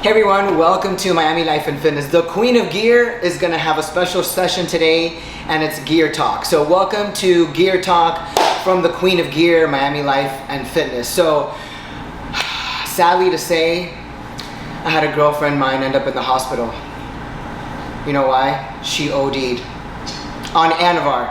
Hey everyone, welcome to Miami Life and Fitness. The Queen of Gear is gonna have a special session today and it's Gear Talk. So welcome to Gear Talk from the Queen of Gear, Miami Life and Fitness. So sadly to say, I had a girlfriend of mine end up in the hospital. You know why? She OD'd on Anavar.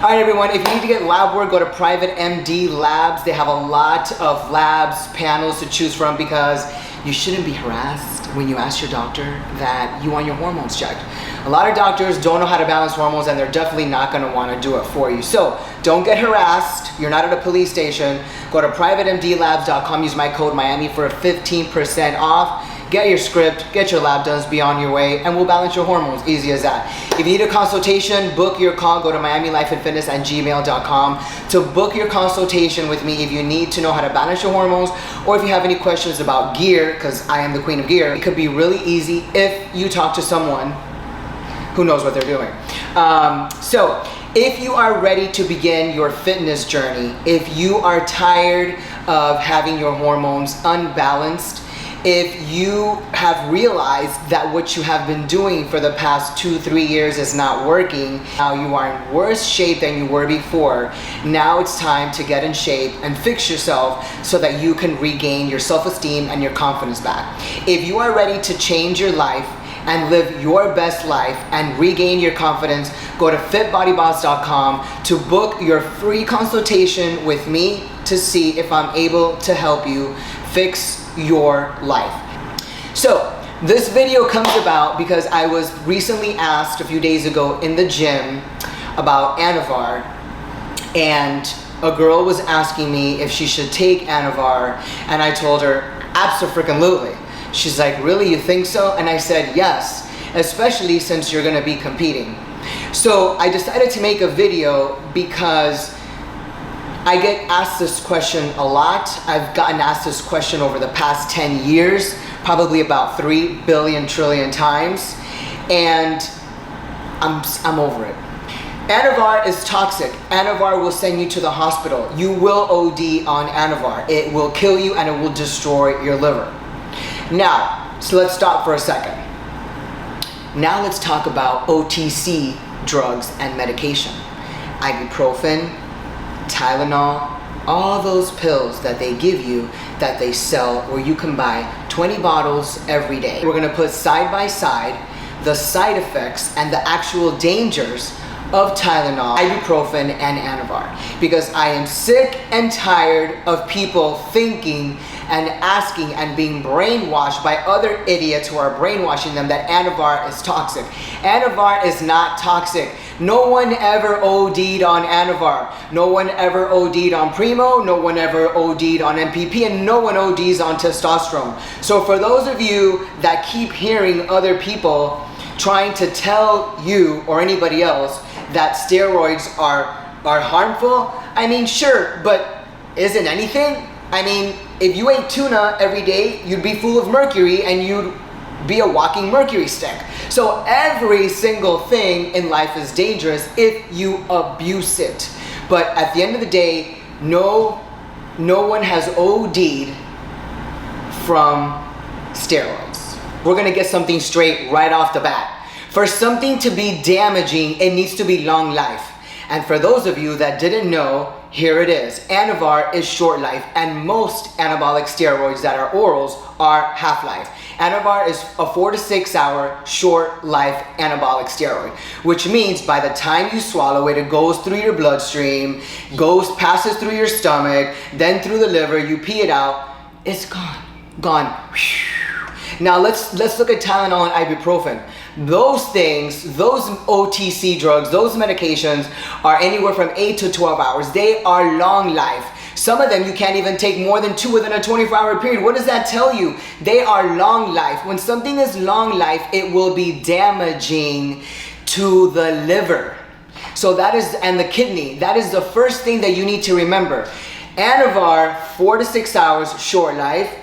Alright everyone, if you need to get lab work, go to Private MD Labs. They have a lot of labs, panels to choose from because you shouldn't be harassed when you ask your doctor that you want your hormones checked. A lot of doctors don't know how to balance hormones and they're definitely not going to want to do it for you. So don't get harassed. You're not at a police station. Go to privatemdlabs.com, use my code Miami for 15% off. Get your script, get your lab done, be on your way, and we'll balance your hormones, easy as that. If you need a consultation, book your call, go to miamilifeandfitness@gmail.com to book your consultation with me if you need to know how to balance your hormones, or if you have any questions about gear, because I am the Queen of Gear. It could be really easy if you talk to someone who knows what they're doing. So if you are ready to begin your fitness journey, if you are tired of having your hormones unbalanced, if you have realized that what you have been doing for the past 2-3 years is not working, now you are in worse shape than you were before, now it's time to get in shape and fix yourself so that you can regain your self-esteem and your confidence back. If you are ready to change your life and live your best life and regain your confidence, go to fitbodyboss.com to book your free consultation with me to see if I'm able to help you fix your life. So this video comes about because I was recently asked a few days ago in the gym about Anavar, and a girl was asking me if she should take Anavar, and I told her abso-freaking-lutely. She's like, really, you think so? And I said, yes, especially since you're gonna be competing. So I decided to make a video because I get asked this question a lot. I've gotten asked this question over the past 10 years, probably about 3 billion trillion times, and I'm over it. Anavar is toxic. Anavar will send you to the hospital. You will OD on Anavar. It will kill you and it will destroy your liver. Now, so let's stop for a second. Now let's talk about OTC drugs and medication. Ibuprofen, Tylenol, all those pills that they give you that they sell where you can buy 20 bottles every day. We're gonna put side by side the side effects and the actual dangers of Tylenol, ibuprofen, and Anavar, because I am sick and tired of people thinking and asking and being brainwashed by other idiots who are brainwashing them that Anavar is toxic. Anavar is not toxic. No one ever OD'd on Anavar. No one ever OD'd on Primo. No one ever OD'd on MPP, and no one ODs on testosterone. So for those of you that keep hearing other people trying to tell you or anybody else that steroids are harmful, I mean, sure, but isn't anything? I mean, if you ate tuna every day, you'd be full of mercury and you'd be a walking mercury stick. So every single thing in life is dangerous if you abuse it. But at the end of the day, no one has OD'd from steroids. We're gonna get something straight right off the bat. For something to be damaging, it needs to be long life. And for those of you that didn't know, here it is. Anavar is short life, and most anabolic steroids that are orals are half-life. Anavar is a 4 to 6 hour short life anabolic steroid, which means by the time you swallow it, it goes through your bloodstream, passes through your stomach, then through the liver, you pee it out, it's gone. Now let's look at Tylenol and ibuprofen. Those things, those OTC drugs, those medications are anywhere from 8 to 12 hours. They are long life. Some of them you can't even take more than 2 within a 24-hour period. What does that tell you? They are long life. When something is long life, it will be damaging to the liver. So that is, and the kidney. That is the first thing that you need to remember. Anavar, 4 to 6 hours, short life.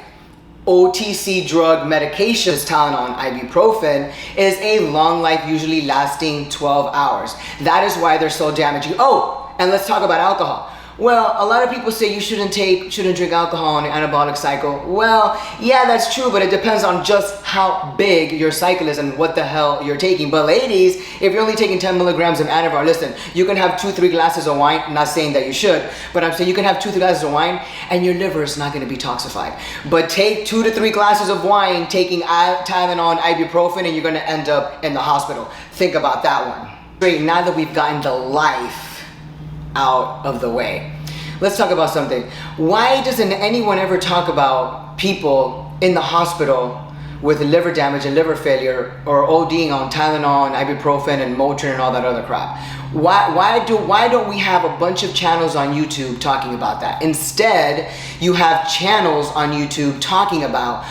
OTC drug medications, Tylenol and ibuprofen, is a long life, usually lasting 12 hours. That is why they're so damaging. Oh, and let's talk about alcohol. Well, a lot of people say you shouldn't drink alcohol in the anabolic cycle. Well, yeah, that's true, but it depends on just how big your cycle is and what the hell you're taking. But ladies, if you're only taking 10 milligrams of Anavar, listen, you can have 2-3 glasses of wine. I'm not saying that you should, but I'm saying you can have 2-3 glasses of wine and your liver is not going to be toxified. But take 2 to 3 glasses of wine, taking Tylenol, ibuprofen, and you're going to end up in the hospital. Think about that one. Great, now that we've gotten the life out of the way, let's talk about something. Why doesn't anyone ever talk about people in the hospital with liver damage and liver failure, or ODing on Tylenol and ibuprofen and Motrin and all that other crap? Why don't we have a bunch of channels on YouTube talking about that? Instead, you have channels on YouTube talking about,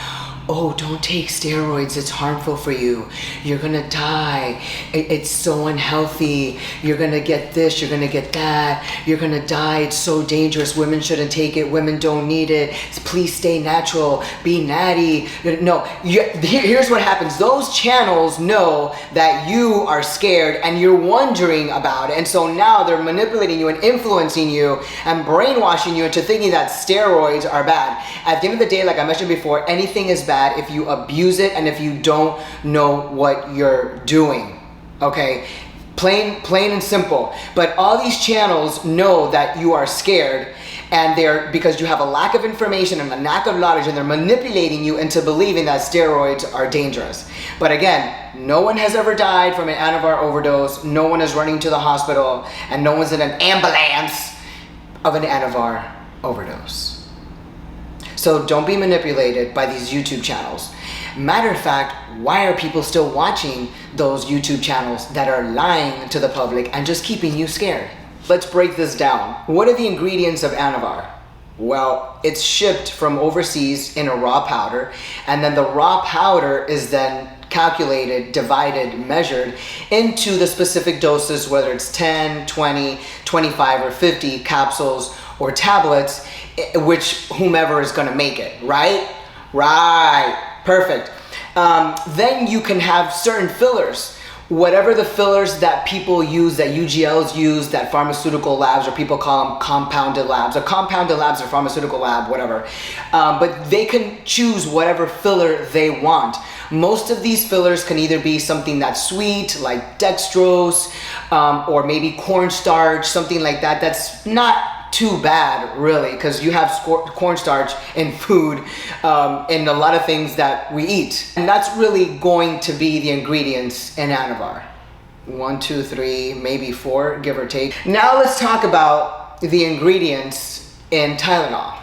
oh, don't take steroids, it's harmful for you. You're gonna die. It's so unhealthy. You're gonna get this, you're gonna get that. You're gonna die, it's so dangerous. Women shouldn't take it, women don't need it. Please stay natural, be natty. No, here's what happens. Those channels know that you are scared and you're wondering about it. And so now they're manipulating you and influencing you and brainwashing you into thinking that steroids are bad. At the end of the day, like I mentioned before, anything is bad if you abuse it and if you don't know what you're doing. Okay, plain and simple. But all these channels know that you are scared, and they're, because you have a lack of information and a lack of knowledge, and they're manipulating you into believing that steroids are dangerous. But again, no one has ever died from an Anavar overdose, no one is running to the hospital, and no one's in an ambulance of an Anavar overdose. So don't be manipulated by these YouTube channels. Matter of fact, why are people still watching those YouTube channels that are lying to the public and just keeping you scared? Let's break this down. What are the ingredients of Anavar? Well, it's shipped from overseas in a raw powder, and then the raw powder is then calculated, divided, measured into the specific doses, whether it's 10, 20, 25, or 50 capsules or tablets, which whomever is gonna make it, right? Right, perfect. Then you can have certain fillers. Whatever the fillers that people use, that UGLs use, that pharmaceutical labs, or people call them compounded labs, or compounded labs or pharmaceutical lab, whatever. But they can choose whatever filler they want. Most of these fillers can either be something that's sweet, like dextrose, or maybe cornstarch, something like that. That's not too bad, really, because you have cornstarch in food, in a lot of things that we eat. And that's really going to be the ingredients in Anavar. 1, 2, 3, maybe 4, give or take. Now let's talk about the ingredients in Tylenol.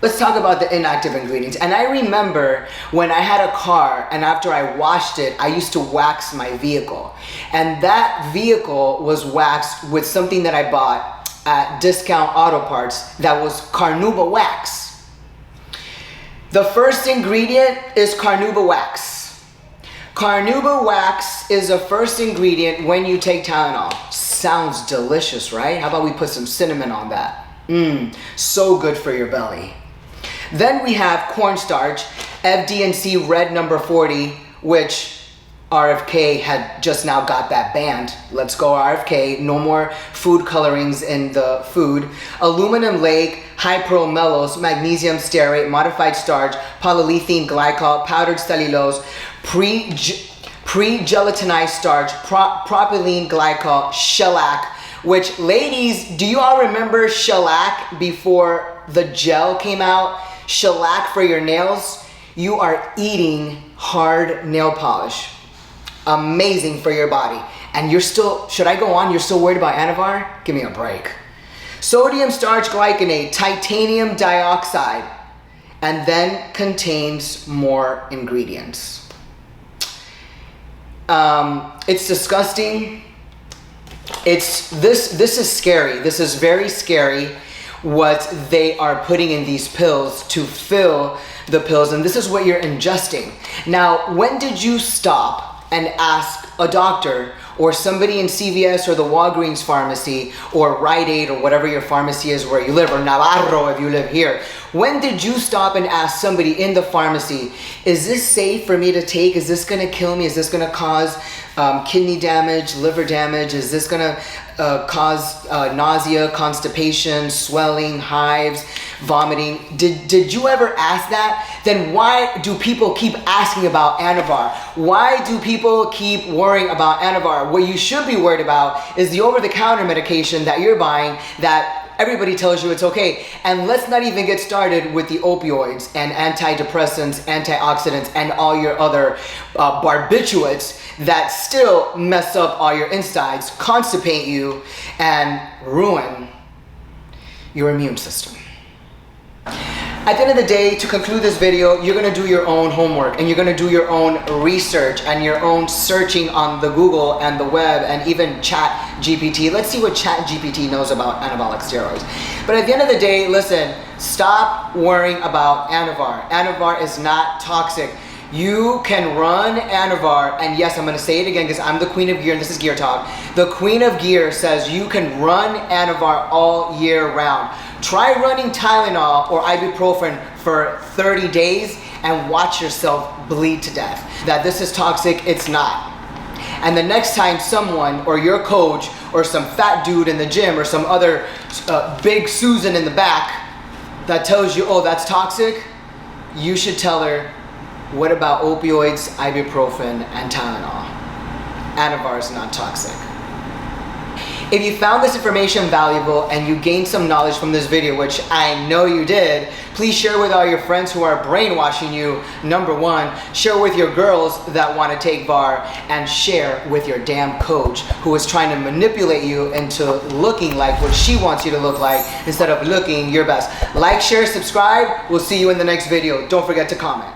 Let's talk about the inactive ingredients. And I remember when I had a car, and after I washed it, I used to wax my vehicle. And that vehicle was waxed with something that I bought at Discount Auto Parts that was carnauba wax. The first ingredient is carnauba wax. Carnauba wax is the first ingredient when you take Tylenol. Sounds delicious, right? How about we put some cinnamon on that? So good for your belly. Then we have cornstarch, FD&C red number 40, which RFK had just now got that banned. Let's go RFK, no more food colorings in the food. Aluminum lake, high promellose, magnesium stearate, modified starch, polyethylene glycol, powdered cellulose, pre-gelatinized starch, propylene glycol, shellac, which, ladies, do you all remember shellac before the gel came out? Shellac for your nails. You are eating hard nail polish. Amazing for your body. And you're still, should I go on? You're still worried about Anavar? Give me a break. Sodium starch glycinate, titanium dioxide, and then contains more ingredients. It's disgusting. This is scary. This is very scary what they are putting in these pills to fill the pills, and this is what you're ingesting. Now, when did you stop and ask a doctor or somebody in CVS or the Walgreens pharmacy or Rite Aid or whatever your pharmacy is where you live, or Navarro if you live here, when did you stop and ask somebody in the pharmacy, is this safe for me to take? Is this gonna kill me? Is this gonna cause kidney damage, liver damage? Is this gonna cause nausea, constipation, swelling, hives, vomiting? Did you ever ask that? Then why do people keep asking about Anavar? Why do people keep worrying about Anavar? What you should be worried about is the over-the-counter medication that you're buying that everybody tells you it's okay. And let's not even get started with the opioids and antidepressants, antioxidants, and all your other barbiturates that still mess up all your insides, constipate you, and ruin your immune system. At the end of the day, to conclude this video, you're gonna do your own homework and you're gonna do your own research and your own searching on the Google and the web and even Chat GPT. Let's see what Chat GPT knows about anabolic steroids. But at the end of the day, listen, stop worrying about Anavar. Anavar is not toxic. You can run Anavar, and yes, I'm gonna say it again because I'm the queen of gear and this is Gear Talk. The queen of gear says you can run Anavar all year round. Try running Tylenol or ibuprofen for 30 days and watch yourself bleed to death. That this is toxic, it's not. And the next time someone or your coach or some fat dude in the gym or some other big Susan in the back that tells you, oh, that's toxic, you should tell her, what about opioids, ibuprofen, and Tylenol? Anavar is not toxic. If you found this information valuable and you gained some knowledge from this video, which I know you did, please share with all your friends who are brainwashing you. Number one, share with your girls that want to take VAR, and share with your damn coach who is trying to manipulate you into looking like what she wants you to look like instead of looking your best. Like, share, subscribe. We'll see you in the next video. Don't forget to comment.